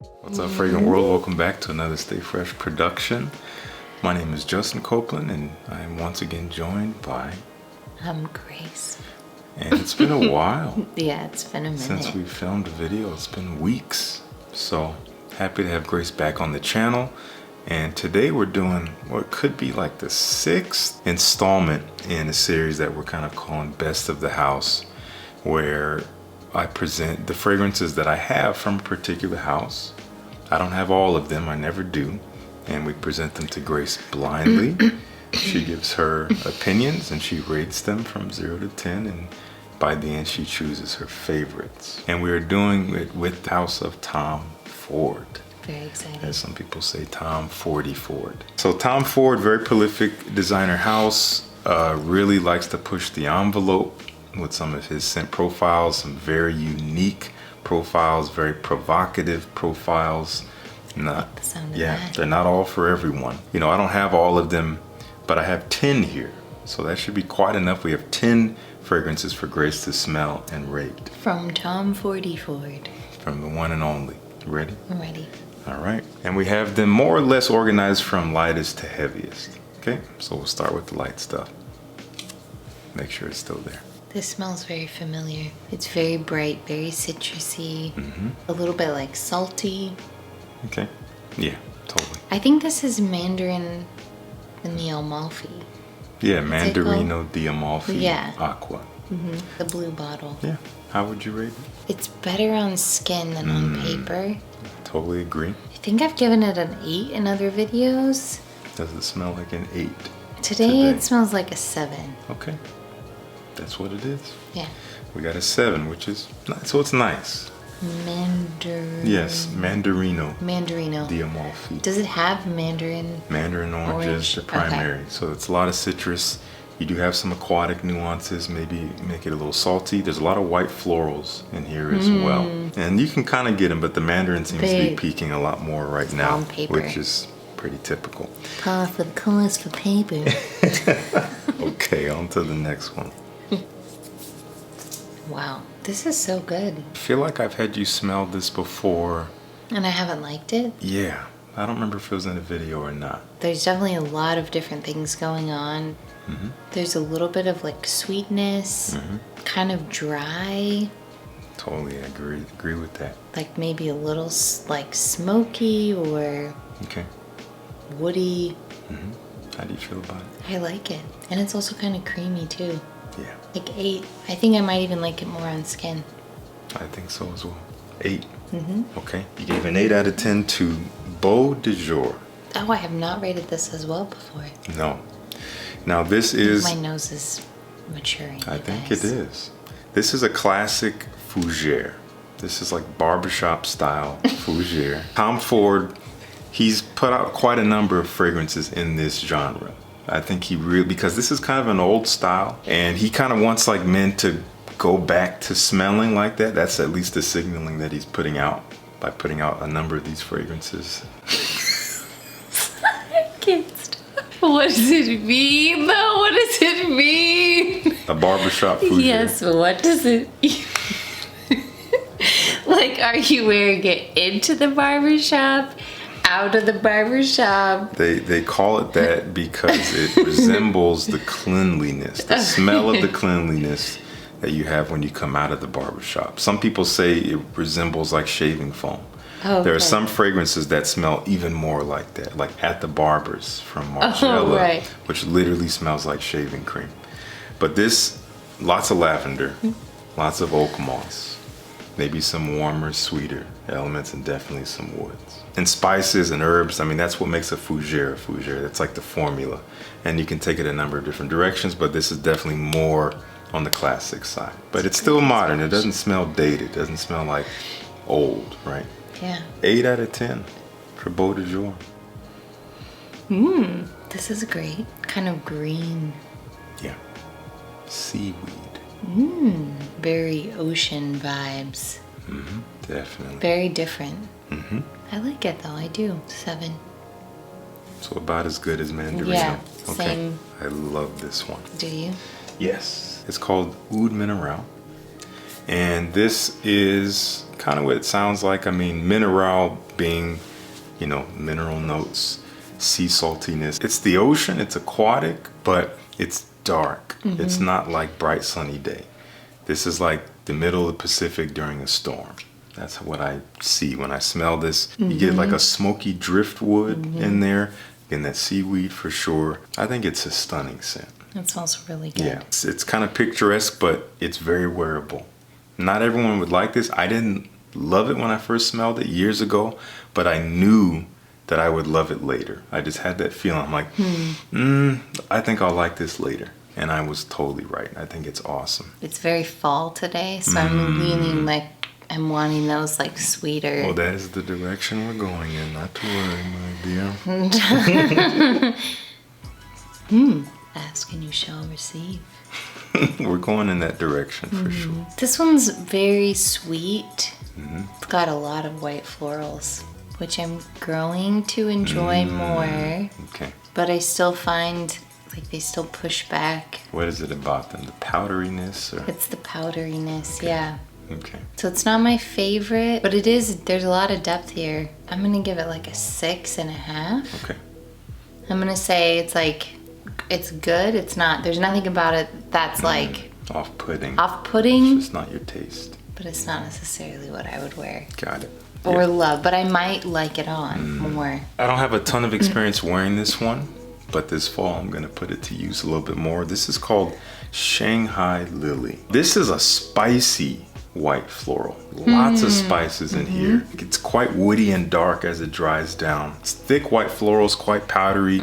What's up, Fragrant World? Welcome back to another Stay Fresh production. My name is Justin Copeland, and I am once again joined by... I'm Grace. And it's been a while. Yeah, it's been a minute. Since we filmed a video, it's been weeks. So, happy to have Grace back on the channel. And today we're doing what could be like the 6th installment in a series that we're kind of calling Best of the House, where I present the fragrances that I have from a particular house. I don't have all of them, I never do. And we present them to Grace blindly. She gives her opinions and she rates them from 0 to 10. And by the end, she chooses her favorites. And we are doing it with the House of Tom Ford. Very exciting. As some people say, Tom Fordy Ford. So Tom Ford, very prolific designer house, really likes to push the envelope with some of his scent profiles, some very unique profiles, very provocative profiles. Not, the sound of yeah, that. They're not all for everyone. You know, I don't have all of them, but I have 10 here. So that should be quite enough. We have 10 fragrances for Grace to smell and rate. From Tom Fordy Ford. From the one and only. You ready? I'm ready. All right. And we have them more or less organized from lightest to heaviest. Okay, so we'll start with the light stuff. Make sure it's still there. This smells very familiar. It's very bright, very citrusy, a little bit like salty. Okay. Yeah, totally. I think this is Mandarin in the Amalfi. Yeah, What's it Mandarino di Amalfi Yeah. Aqua. The blue bottle. Yeah. How would you rate it? It's better on skin than on paper. Totally agree. I think I've given it an 8 in other videos. Does it smell like an 8? Today it smells like a 7. Okay. That's what it is. Yeah. We got a 7, which is nice. So it's nice. Yes, Mandarino Mandarino. di Amalfi. Does it have Mandarin? Mandarin orange is the primary. So it's a lot of citrus. You do have some aquatic nuances, maybe make it a little salty. There's a lot of white florals in here as well. And you can kind of get them, but the Mandarin seems to be peaking a lot more right now, on paper. which is pretty typical. Par for the cost for paper. Okay, on to the next one. Wow, this is so good. I feel like I've had you smell this before. And I haven't liked it. Yeah, I don't remember if it was in a video or not. There's definitely a lot of different things going on. There's a little bit of like sweetness, kind of dry, Totally agree with that. like maybe a little like smoky or Okay. woody. How do you feel about it? I like it. And it's also kind of creamy too. Yeah, Like 8. I think I might even like it more on skin. I think so as well. 8. Okay. You gave an 8 out of 10 to Beau de Jour. Oh, I have not rated this as well before. No. Now this is... My nose is maturing. I think it is. This is a classic fougere. This is like barbershop style fougere. Tom Ford, he's put out quite a number of fragrances in this genre. I think he really, because this is kind of an old style, and he kind of wants like men to go back to smelling like that. That's at least the signaling that he's putting out by putting out a number of these fragrances. I can't stop. What does it mean though? What does it mean? A barbershop fougere. Yes, what does it mean? Like, are you wearing it into the barbershop? Out of the barbershop? They call it that because it resembles the cleanliness, the smell of the cleanliness that you have when you come out of the barbershop. Some people say it resembles like shaving foam. Oh, There are okay. some fragrances that smell even more like that, like At the Barber's from Margiela, right. which literally smells like shaving cream. But this, lots of lavender, lots of oak moss, maybe some warmer, sweeter elements, and definitely some woods. And spices and herbs, I mean, that's what makes a fougere. That's like the formula. And you can take it a number of different directions, but this is definitely more on the classic side. But it's still modern. It doesn't smell dated. It doesn't smell like old, right? Yeah. 8 out of 10 for Beau de Jour. This is great. Kind of green. Yeah. Seaweed. Very ocean vibes. Definitely. Very different. I like it though, I do. 7. So about as good as Mandarino. Yeah, Okay. same. I love this one. Do you? Yes. It's called Oud Mineral. And this is kind of what it sounds like. I mean, mineral being, you know, mineral notes, sea saltiness. It's the ocean, it's aquatic, but it's dark. It's not like bright sunny day. This is like the middle of the Pacific during a storm. That's what I see when I smell this. You get like a smoky driftwood in there, and that seaweed for sure. I think it's a stunning scent. It smells really good. Yeah, it's kind of picturesque, but it's very wearable. Not everyone would like this. I didn't love it when I first smelled it years ago, but I knew that I would love it later. I just had that feeling. I'm like, I think I'll like this later. And I was totally right. I think it's awesome. It's very fall today, so I'm leaning like I'm wanting those like sweeter. Well, that is the direction we're going in. Not to worry, my dear. Ask and you shall receive. We're going in that direction for sure. This one's very sweet. It's got a lot of white florals, which I'm growing to enjoy more. Okay. But I still find like they still push back. What is it about them? The powderiness? Or? It's the powderiness, yeah. Okay. So it's not my favorite, but it is, there's a lot of depth here. I'm gonna give it like a 6.5. Okay. I'm gonna say it's like, it's good. It's not, there's nothing about it that's like off-putting. Off-putting. It's not your taste. But it's not necessarily what I would wear. Got it. Or love, but I might like it on more. I don't have a ton of experience wearing this one, but this fall I'm gonna put it to use a little bit more. This is called Shanghai Lily. This is a spicy white floral. Lots of spices in here. It's quite woody and dark as it dries down. It's thick white florals, quite powdery,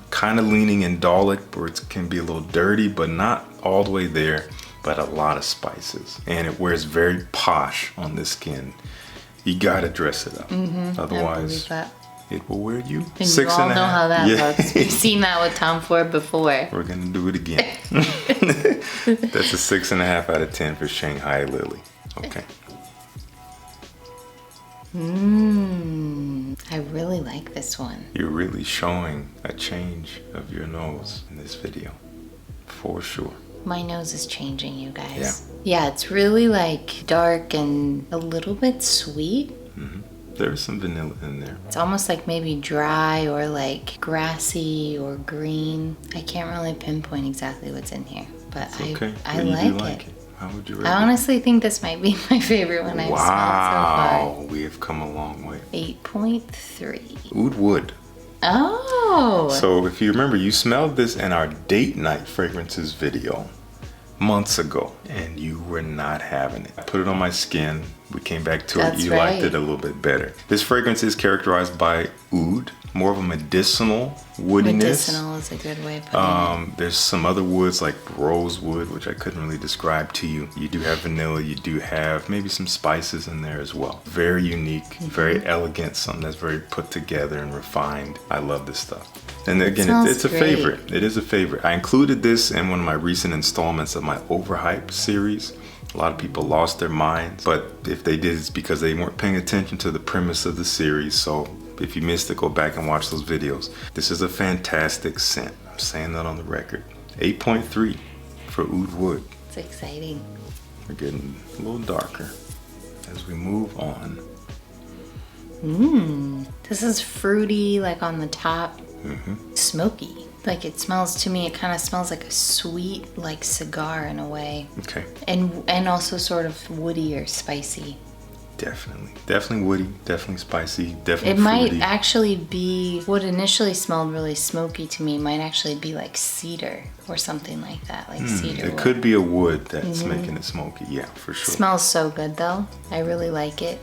kind of leaning indolic, where it can be a little dirty, but not all the way there, but a lot of spices. And it wears very posh on the skin. You gotta dress it up. Otherwise, it will wear you. And you all know how that looks. We've seen that with Tom Ford before. We're gonna do it again. That's a 6.5 out of 10 for Shanghai Lily. Okay. I really like this one. You're really showing a change of your nose in this video, for sure. My nose is changing, you guys. Yeah, it's really like dark and a little bit sweet. There's some vanilla in there. It's almost like maybe dry or like grassy or green. I can't really pinpoint exactly what's in here, but I like it. How would you rate I honestly think this might be my favorite one I've smelled so far. Wow, we have come a long way. 8.3. Oud wood. Oh. So if you remember, you smelled this in our date night fragrances video months ago, and you were not having it. I put it on my skin. We came back to it. You liked it a little bit better. This fragrance is characterized by oud, more of a medicinal woodiness. Medicinal is a good way of putting it. There's some other woods like rosewood, which I couldn't really describe to you. You do have vanilla. You do have maybe some spices in there as well. Very unique, very elegant, something that's very put together and refined. I love this stuff. And again, it's a favorite. It is a favorite. I included this in one of my recent installments of my Overhyped series. A lot of people lost their minds, but if they did, it's because they weren't paying attention to the premise of the series. So if you missed it, go back and watch those videos. This is a fantastic scent. I'm saying that on the record. 8.3 for Oud Wood. It's exciting. We're getting a little darker as we move on. This is fruity, like on the top. Smoky. Like it smells to me, it kind of smells like a sweet, like cigar in a way. Okay. And also sort of woody or spicy. Definitely woody, definitely spicy, definitely It might fruity. actually be, what initially smelled really smoky to me might actually be like cedar or something like that, like cedar It wood. could be a wood that's making it smoky, yeah, for sure. Smells so good though. I really like it.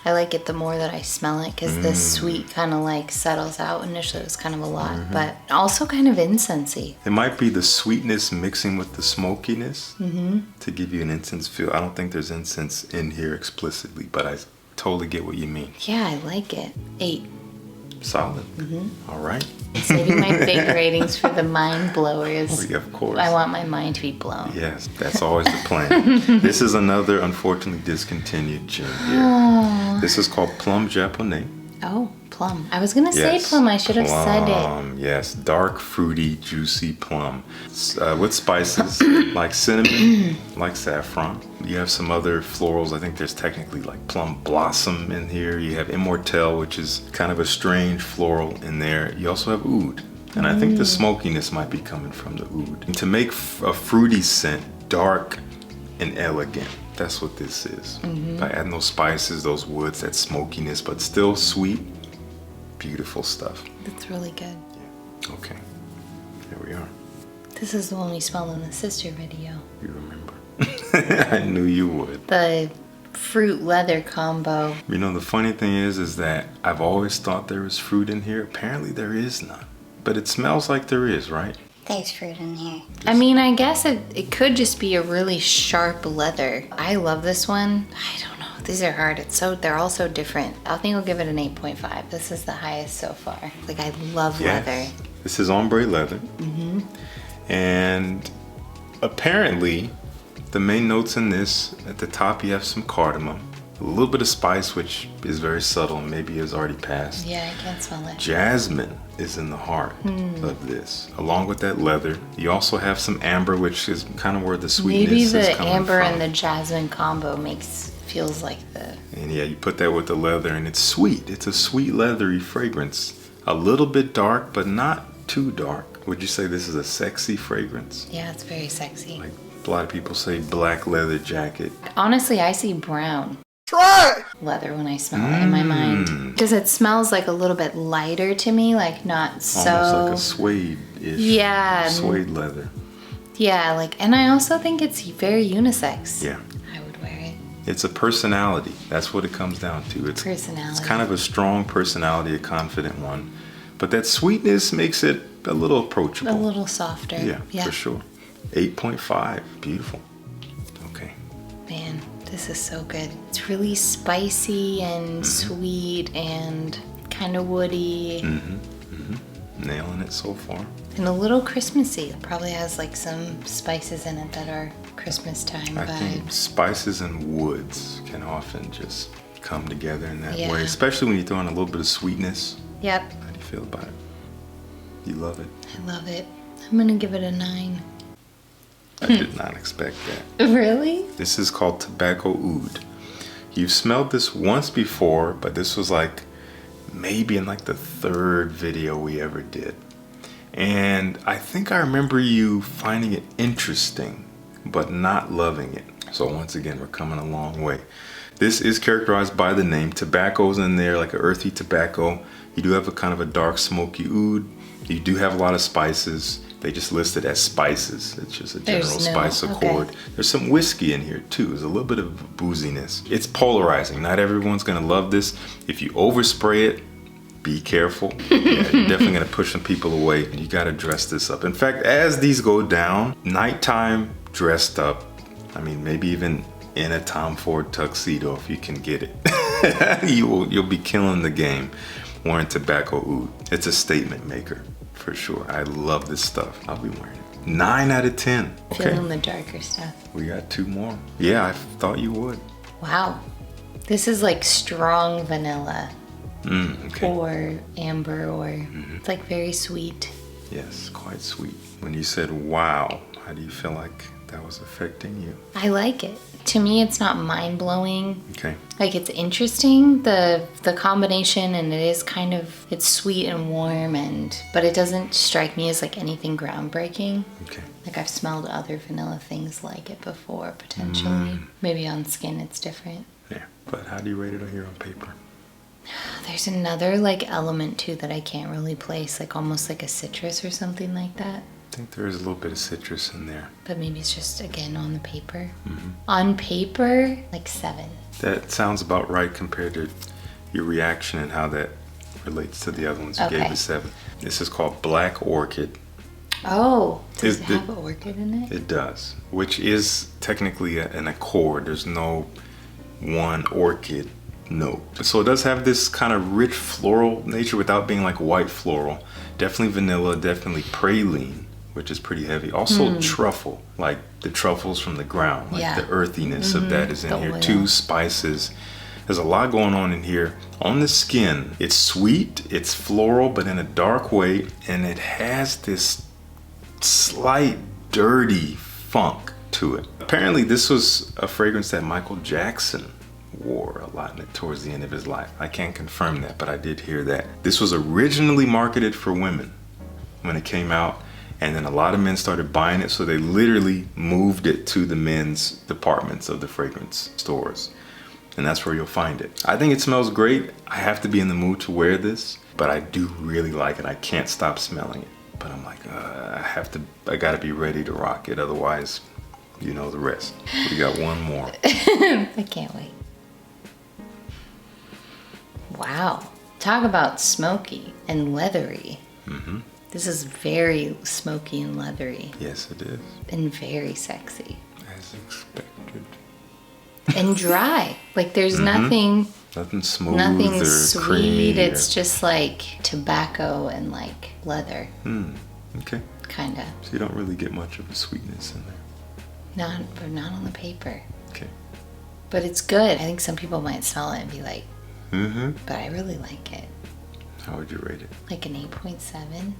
I like it the more that I smell it because the sweet kind of like settles out. Initially it was kind of a lot, but also kind of incensey. It might be the sweetness mixing with the smokiness to give you an incense feel. I don't think there's incense in here explicitly, but I totally get what you mean. Yeah, I like it. 8. Solid. All right. Saving my big ratings for the mind blowers. Oh, yeah, of course. I want my mind to be blown. Yes, that's always the plan. This is another unfortunately discontinued gin here. This is called Plum Japonais. Oh, plum. I was gonna say Yes, plum. I should have said it. plum, yes. Dark, fruity, juicy plum. With spices like cinnamon, like saffron. You have some other florals. I think there's technically like plum blossom in here. You have immortelle, which is kind of a strange floral in there. You also have oud. And I think the smokiness might be coming from the oud. And to make a fruity scent, dark and elegant. That's what this is. By adding those spices, those woods, that smokiness, but still sweet, beautiful stuff. That's really good. Yeah. Okay, there we are. This is the one we smelled in the sister video. You remember. I knew you would. The fruit leather combo. You know, the funny thing is that I've always thought there was fruit in here. Apparently there is none. But it smells like there is, right? There's fruit in here. I mean, I guess it could just be a really sharp leather. I love this one. I don't know. These are hard. They're all so different. I think I'll give it an 8.5. This is the highest so far. Like, I love leather. This is ombre leather. And apparently, the main notes in this, at the top you have some cardamom, a little bit of spice, which is very subtle and maybe has already passed. Yeah, I can't smell it. Jasmine is in the heart of this, along with that leather. You also have some amber, which is kind of where the sweetness Maybe is the coming amber from. and the jasmine combo feels like the... And yeah, you put that with the leather and it's sweet. It's a sweet leathery fragrance. A little bit dark, but not too dark. Would you say this is a sexy fragrance? Yeah, it's very sexy. Like a lot of people say black leather jacket. Honestly, I see brown leather when I smell it in my mind. Because it smells like a little bit lighter to me, like not so... Almost like a suede-ish. Yeah. Suede leather. Yeah, like, and I also think it's very unisex. Yeah. I would wear it. It's a personality. That's what it comes down to. It's Personality. It's kind of a strong personality, a confident one. But that sweetness makes it a little approachable. A little softer. Yeah, for sure. 8.5. Beautiful. Okay. Man, this is so good. It's really spicy and sweet and kind of woody. Nailing it so far. And a little Christmassy. It probably has like some spices in it that are Christmas time I think vibes. spices and woods can often just come together in that Yeah. way, especially when you throw in a little bit of sweetness. Yep, How do you feel about it? You love it. I love it. I'm gonna give it a 9. I did not expect that. Really? This is called tobacco oud. You've smelled this once before, but this was like maybe in like the 3rd video we ever did. And I think I remember you finding it interesting, but not loving it. So once again, we're coming a long way. This is characterized by the name. Tobacco's in there, like an earthy tobacco. You do have a kind of a dark smoky oud. You do have a lot of spices. They just list it as spices. It's just a general spice accord. There's some whiskey in here too. There's a little bit of booziness. It's polarizing. Not everyone's gonna love this. If you overspray it, be careful. Yeah, you're definitely gonna push some people away. You gotta dress this up. In fact, as these go down, nighttime dressed up, I mean, maybe even in a Tom Ford tuxedo if you can get it. You'll be killing the game wearing tobacco oud. It's a statement maker. For sure. I love this stuff. I'll be wearing it. 9 out of 10. Okay. Feeling the darker stuff. We got 2 more. Yeah, I thought you would. Wow. This is like strong vanilla Okay. or amber or it's like very sweet. Yes, quite sweet. When you said wow, how do you feel like that was affecting you? I like it. To me, it's not mind-blowing. Okay. Like, it's interesting, the combination, and it is kind of, it's sweet and warm, but it doesn't strike me as like anything groundbreaking. Okay. Like, I've smelled other vanilla things like it before, potentially. Maybe on skin it's different. Yeah. But how do you rate it here on paper? There's another like element too that I can't really place, like almost like a citrus or something like that. I think there is a little bit of citrus in there. But maybe it's just, again, on the paper. On paper, like 7. That sounds about right compared to your reaction and how that relates to the other ones. You gave it 7. This is called Black Orchid. Oh, does Is it the- have orchid in it? It does, which is technically an accord. There's no one orchid note. So it does have this kind of rich floral nature without being like white floral. Definitely vanilla, definitely praline, which is pretty heavy. Also truffle, like the truffles from the ground, like Yeah. the earthiness of that is in The here. oil. 2 spices. There's a lot going on in here. On the skin, it's sweet, it's floral, but in a dark way, and it has this slight dirty funk to it. Apparently this was a fragrance that Michael Jackson wore a lot towards the end of his life. I can't confirm that, but I did hear that. This was originally marketed for women when it came out, and then a lot of men started buying it, so they literally moved it to the men's departments of the fragrance stores. And that's where you'll find it. I think it smells great. I have to be in the mood to wear this, but I do really like it. I can't stop smelling it. But I'm like, I gotta be ready to rock it. Otherwise, you know the rest. We got one more. I can't wait. Wow. Talk about smoky and leathery. Mm-hmm. This is very smoky and leathery. Yes, it is. And very sexy. As expected. And dry. Like there's nothing smooth, nothing or sweet. creamy. It's just like tobacco and like leather. Okay. Kinda. So you don't really get much of a sweetness in there. But not on the paper. Okay. But it's good. I think some people might smell it and be like, but I really like it. How would you rate it? Like an 8.7.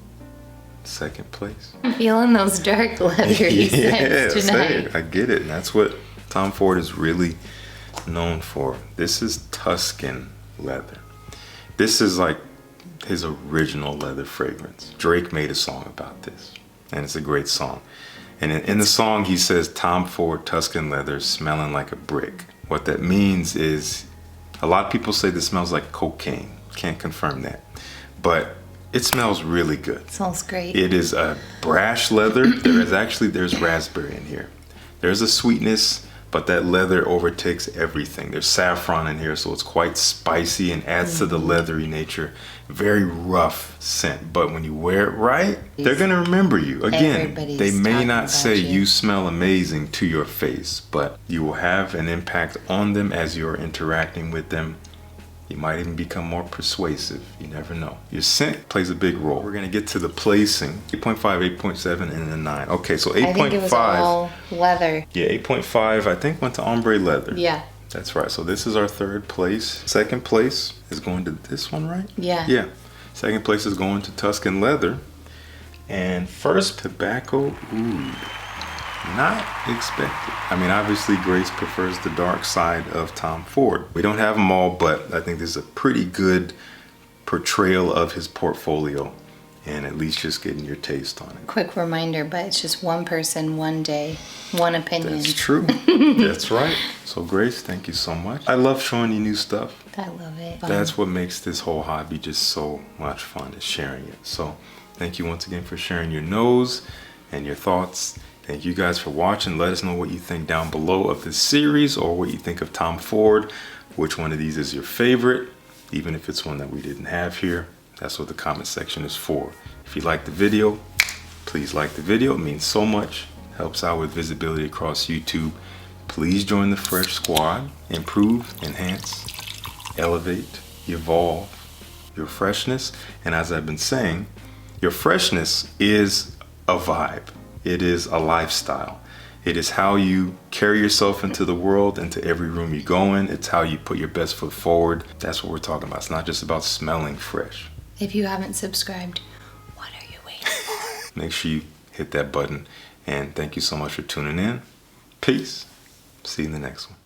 Second place. I'm feeling those dark leathery scents tonight. I get it. And that's what Tom Ford is really known for. This is Tuscan Leather. This is like his original leather fragrance. Drake made a song about this, and it's a great song. And in the song, he says, Tom Ford Tuscan Leather smelling like a brick. What that means is, a lot of people say this smells like cocaine. Can't confirm that. But it smells really good. It smells great. It is a brash leather. There's raspberry in here. There's a sweetness, but that leather overtakes everything. There's saffron in here, so it's quite spicy and adds to the leathery nature. Very rough scent, but when you wear it right, they're gonna remember you. Again, they may not say you smell amazing to your face, but you will have an impact on them as you're interacting with them. You might even become more persuasive. You never know. Your scent plays a big role. We're gonna get to the placing. 8.5, 8.7, and a 9. Okay, so 8.5. I think it was all leather. Yeah, 8.5 I think went to ombre leather. Yeah. That's right. So this is our third place. Second place is going to this one, right? Yeah. Yeah. Second place is going to Tuscan Leather. And first, tobacco oud. Not expected. I mean, obviously Grace prefers the dark side of Tom Ford. We don't have them all, but I think this is a pretty good portrayal of his portfolio, and at least just getting your taste on it. Quick reminder, but it's just one person, one day, one opinion. That's true. That's right. So Grace, thank you so much. I love showing you new stuff. I love it. That's what makes this whole hobby just so much fun, is sharing it. So thank you once again for sharing your nose and your thoughts. Thank you guys for watching. Let us know what you think down below of this series, or what you think of Tom Ford. Which one of these is your favorite, even if it's one that we didn't have here. That's what the comment section is for. If you like the video, please like the video. It means so much. Helps out with visibility across YouTube. Please join the Fresh Squad. Improve, enhance, elevate, evolve your freshness. And as I've been saying, your freshness is a vibe. It is a lifestyle. It is how you carry yourself into the world, into every room you go in. It's how you put your best foot forward. That's what we're talking about. It's not just about smelling fresh. If you haven't subscribed, what are you waiting for? Make sure you hit that button. And thank you so much for tuning in. Peace. See you in the next one.